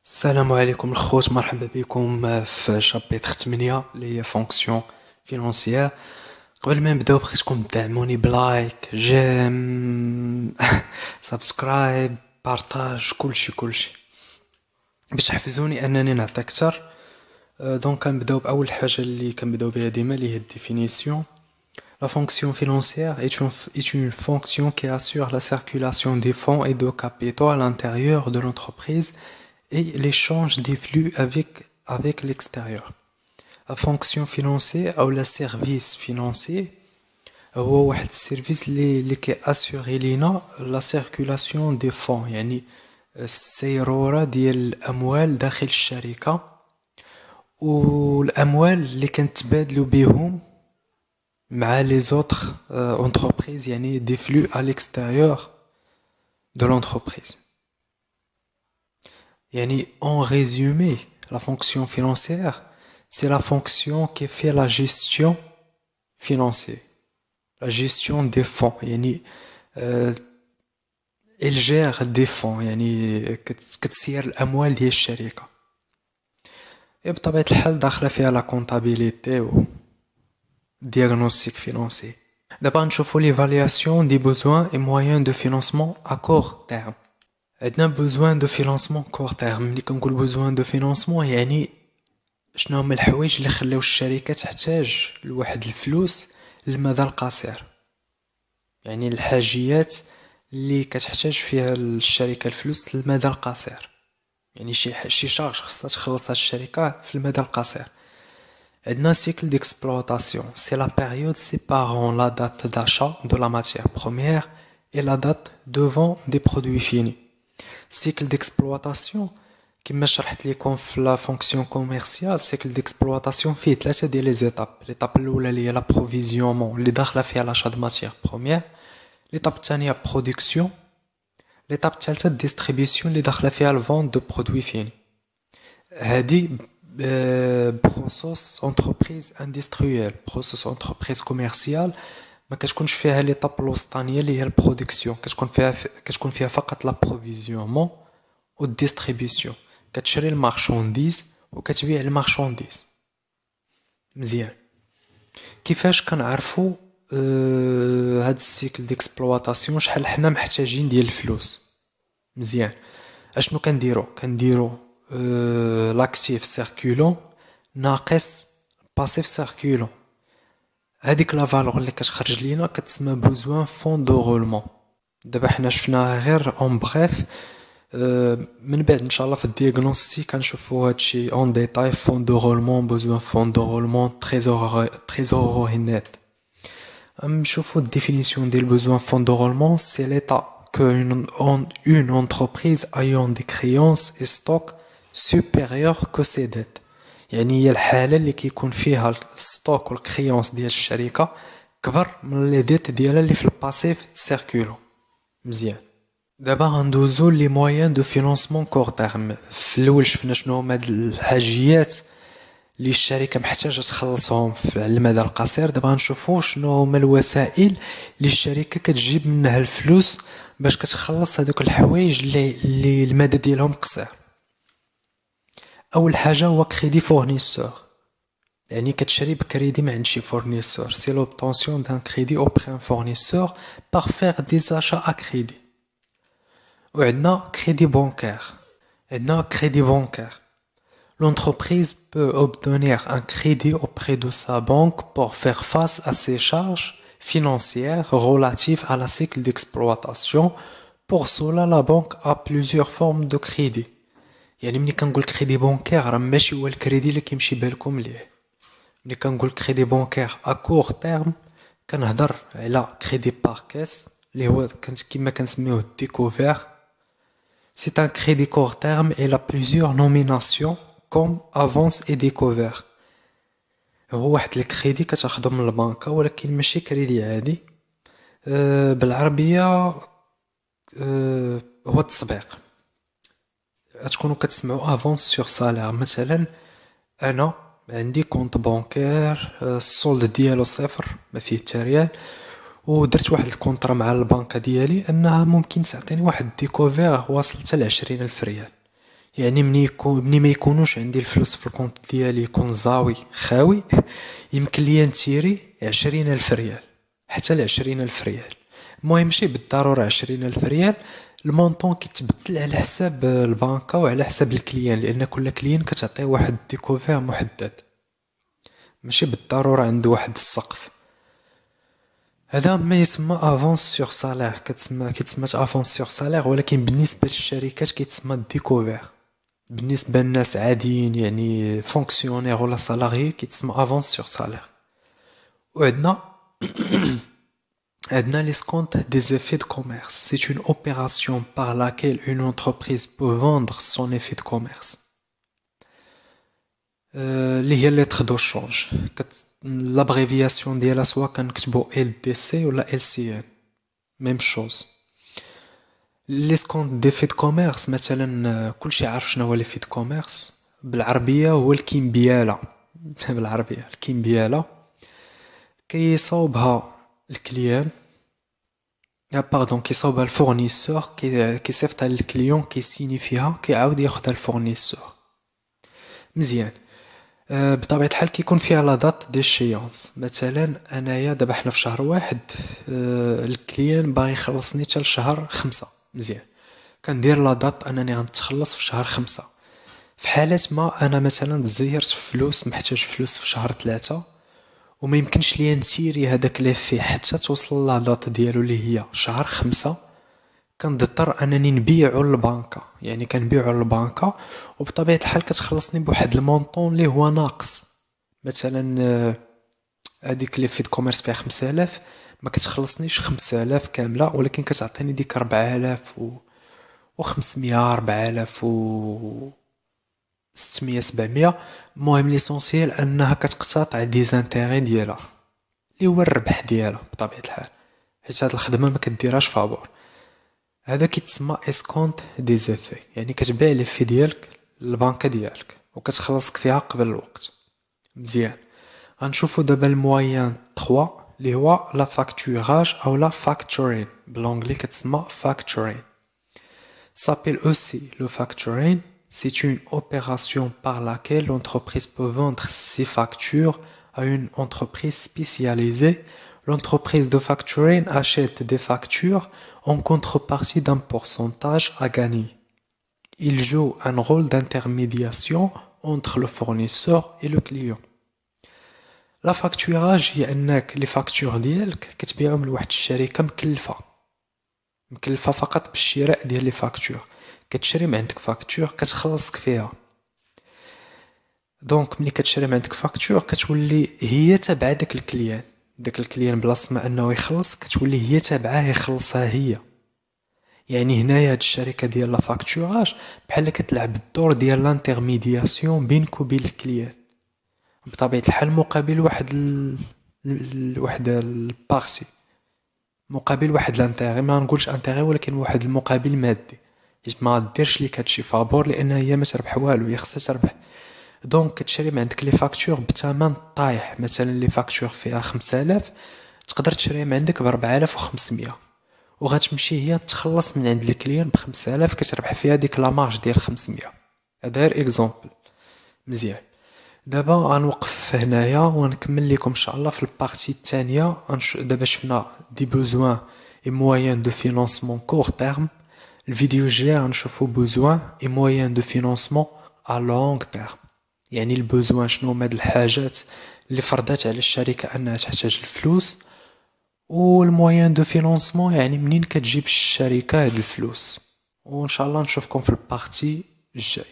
السلام عليكم الخوت، مرحبا بكم في شابيتر 8 اللي هي فونكسيون فينونسيير. قبل ما نبداو بغيتكم تدعموني بلايك، جيم، سبسكرايب، بارطاج، كلشي باش تحفزوني انني نعطي اكثر. دونك كنبداو باول حاجه اللي كنبداو بها ديما اللي هي الديفينيسيون. La fonction financière est une fonction qui assure la circulation des fonds et de capitaux à l'intérieur de l'entreprise et l'échange des flux avec l'extérieur. La fonction financière ou le service financier هو واحد السيرفيس اللي كيأسيغي لينا لا سيركولاسيون دي فون، يعني السيرورة ديال الأموال داخل الشركة، والأموال اللي كنتبادلو بهم مع les autres entreprises، يعني des flux à l'extérieur de l'entreprise. Yani, en résumé, la fonction financière, c'est la fonction qui fait la gestion financière, la gestion des fonds. Yani, elle gère des fonds، يعني كتسير الأموال ديال الشركة. بطبيعة الحال داخلة فيها لا comptabilité و diagnostic financier. دابا نشوفوا l'évaluation des besoins et moyens de financement à court terme. عندنا besoin de financement court terme. ملي كنقول besoin de financement يعني شنو هما الحوايج اللي خلاو الشركة تحتاج لواحد الفلوس للمدى القصير، يعني الحاجيات اللي كتحتاج فيها الشركة الفلوس للمدى القصير، يعني شي شارج خصها تخلصها الشركة في المدى القصير. عندنا cycle d'exploitation, c'est la période séparant la date d'achat de la matière première et la date de vente des produits finis. Cycle d'exploitation كما شرحت لكم في لا فونكسيون كوميرسيال، cycle d'exploitation فيه ثلاثه ديال لي زيتاب. ليطاب الاولى اللي هي لابروفيزيونمون اللي داخله فيها لاشا د ماتيير بروميير، ليطاب الثانيه برودكسيون، ليطاب الثالثه ديستريبيسيون اللي داخله فيها الفوند دو برودوي فيني. هذه بروسوس انتربريز اندستريال، بروسوس انتربريز كوميرسيال ما كتكونش فيها ليطاب الوسطانيه اللي هي البرودكسيون، كتكون فيها فقط لابروفيزيونمون و الديستريبيسيون، كتشري المارشونديز وكتبيع المارشونديز. مزيان، كيفاش كنعرفوا هاد السيكل ديكسبلواتاسيون شحال حنا محتاجين ديال الفلوس؟ مزيان، اشنو كنديرو لاكتيف سيركولون ناقص باسيف سيركولون. هذيك لا فالور اللي كتخرج لينا كتسمى بوزوان فون دو رولمون. دابا حنا شفناها غير اون بغيف، من بعد ان شاء الله في الدياغنوستيك كنشوفوا هادشي اون ديتاي. فون دو رولمون، بوزوان فون دو رولمون، تريزورير نيت. نشوفوا الديفينيسيون ديال بوزوان فون دو رولمون، سي ليتا que une entreprise ayant des créances et stocks supérieurs que ses dettes. يعني هي الحالة اللي كيكون فيها الستوك والكريونس ديال الشركة كبر من لي ديت ديالها اللي في الباسيف سيركولو. مزيان، دابا غندوزو لي مويان دو فينانسمون كور تيرم. في الاول شفنا شنو هما هاد الحاجيات اللي الشركة محتاجة تخلصهم في المدى القصير. دابا غنشوفو شنو هما الوسائل اللي الشركة كتجيب منها الفلوس باش كتخلص هذوك الحوايج اللي المدى ديالهم قصير. اول حاجه هو كريدي فورنيسور، يعني كتشري بكريدي من عند شي فورنيسور. سي لوبتونسيون دان كريدي اوبري ان فورنيسور بار فير دي زاشا ا كريدي. وعندنا كريدي بانكير. L'entreprise peut obtenir un crédit auprès de sa banque pour faire face à ses charges financières relatives à la cycle d'exploitation. Pour cela, la banque a plusieurs formes de crédit. يعني ملي كنقول كريدي بانكير راه ماشي هو الكريدي اللي كيمشي بالكم ليه. ملي كنقول كريدي بانكير ا كور تيرم كنهضر على كريدي بار كيس اللي هو كما كنسميوه ديكوفير. سي ان كريدي كور تيرم et a plusieurs nominations comme avance et découvert. هو واحد الكريدي كتاخدو من البنكه ولكن ماشي كريدي عادي. بالعربيه هو التسبيق. تكونوا كتسمعوا افونس سور سالير. مثلا انا عندي كونط بانكير، السولد ديالو صفر ما فيه حتى ريال، ودرت واحد الكونطرا مع البنكه ديالي انها ممكن تعطيني واحد ديكوفير واصل حتى ل20,000 ريال. يعني مني ما يكونوش عندي الفلوس في الكونت ديالي، يكون زاوي خاوي، يمكن ليا نتيري 20,000 ريال، حتى ل20,000 ريال. المهم ماشي بالضرورة 20,000 ريال. المونطون كيتبدل على حساب البنكة وعلى حساب الكليان، لأن كل كليان كتعطيه واحد ديكوفير محدد، ماشي بالضرورة عنده واحد السقف. هذا ما يسمى افونس سور سالير، كيتسمى افونس سور سالير، ولكن بالنسبة للشركات كيتسمى ديكوفير. بالنسبة للناس عاديين يعني فونكسيونير ولا سالاريي كيتسمى افونس سور سالير. وعندنا عندنا l'escompte des effets de commerce. C'est une opération par laquelle une entreprise peut vendre son effet de commerce. اللي هي lettre de change. l'abréviation ديالها سواء كنكتبو LDC ولا LCN، même chose. l'escompte d'effet de commerce مثلا كلشي عارف شنو هو l'effet de commerce بالعربية، هو الكمبيالة. بالعربية الكمبيالة كيصاوبها الكليان، كيصاوبها الفورنيسور، كيصيفطها للكليون، كيسيني فيها، كيعاود ياخدها الفورنيسور. مزيان. بطبيعة الحال كيكون فيها لا دات ديشيونس. مثلا انايا دابا حنا في شهر واحد، الكليان باغي يخلصني حتى لشهر 5. مزيان، كندير لا دات انني غنتخلص في شهر 5. في حالة ما انا مثلا تزيرت فلوس، محتاج فلوس في شهر 3، وما يمكنش ليا نسيري هذاك ليفي حتى توصل لا دات ديالو اللي هي شهر 5، كنضطر انني نبيعو للبنكة. يعني كنبيعو للبنكة، وبطبيعة الحال كتخلصني بواحد المونطون اللي هو ناقص. مثلا هذيك لي في كوميرس فيها 5000، ما كتخلصنيش 5000 كاملة، ولكن كتعطيني ديك 4500 4600 700. المهم ليسونسيال انها كتقتطع دي زانتيغي ديالها اللي هو الربح ديالها بطبيعة الحال، حيت هاد الخدمة ما كديرهاش فابور. هذا كيتسمى اسكونت دي زيفي، يعني كتبيع لي في ديالك للبنكة ديالك وكتخلصك فيها قبل الوقت. مزيان. غنشوفو دابا المويان 3 اللي هو لا فاكتوراج او لا فاكتورين، بالانجلي كتسمى فاكتورين. s'appelle aussi le factoring. C'est une opération par laquelle l'entreprise peut vendre ses factures à une entreprise spécialisée. L'entreprise de factoring achète des factures en contrepartie d'un pourcentage à gagner. Il joue un rôle d'intermédiation entre le fournisseur et le client. La facturage هي انك لي فاكتور ديالك كتبيعهم لواحد الشركة مكلفة فقط بالشراء ديال لي فاكتور. كتشري من عندك فاكتور كتخلصك فيها. دونك ملي كتشري من عندك فاكتور كتولي هي تابعة داك الكليان. داك الكليان بلاص ما انه يخلص كتولي هي تابعة يخلصها هي. يعني هنايا هاد الشركة ديال لا فاكتوراج بحال كتلعب الدور ديال لانترميدياسيون بينك وبين الكليان، بطبيعة الحال مقابل واحد البارتي، مقابل واحد الانتيغي. ما نقولش انتيغي، ولكن واحد المقابل مادي، حيت ما ديرش ليك هادشي فابور لان هي ما تربح والو، هي خصها تربح. دونك كتشري من عندك لي فاكتور بثمن طايح. مثلا لي فاكتور فيها 5000 تقدر تشري من عندك ب4500، وغتمشي هي تخلص من عند الكليان ب5000، كتربح فيها ديك لا مارج ديال 500. هذا غير اكزومبل. مزيان. دابا غنوقف هنايا ونكمل لكم ان شاء الله في البارتي الثانيه. دابا شفنا دي بوزوان اي مويان دو فينانسمون كور تيرم. الفيديو الجاي غنشوفو بوزوان اي مويان دو فينانسمون ا لونغ تيرم، يعني البوزوان شنو هما هاد الحاجات اللي فرضات على الشركه انها تحتاج الفلوس، والمويان دو فينانسمون يعني منين كتجيب الشركه هاد الفلوس. وان شاء الله نشوفكم في البارتي الجاي.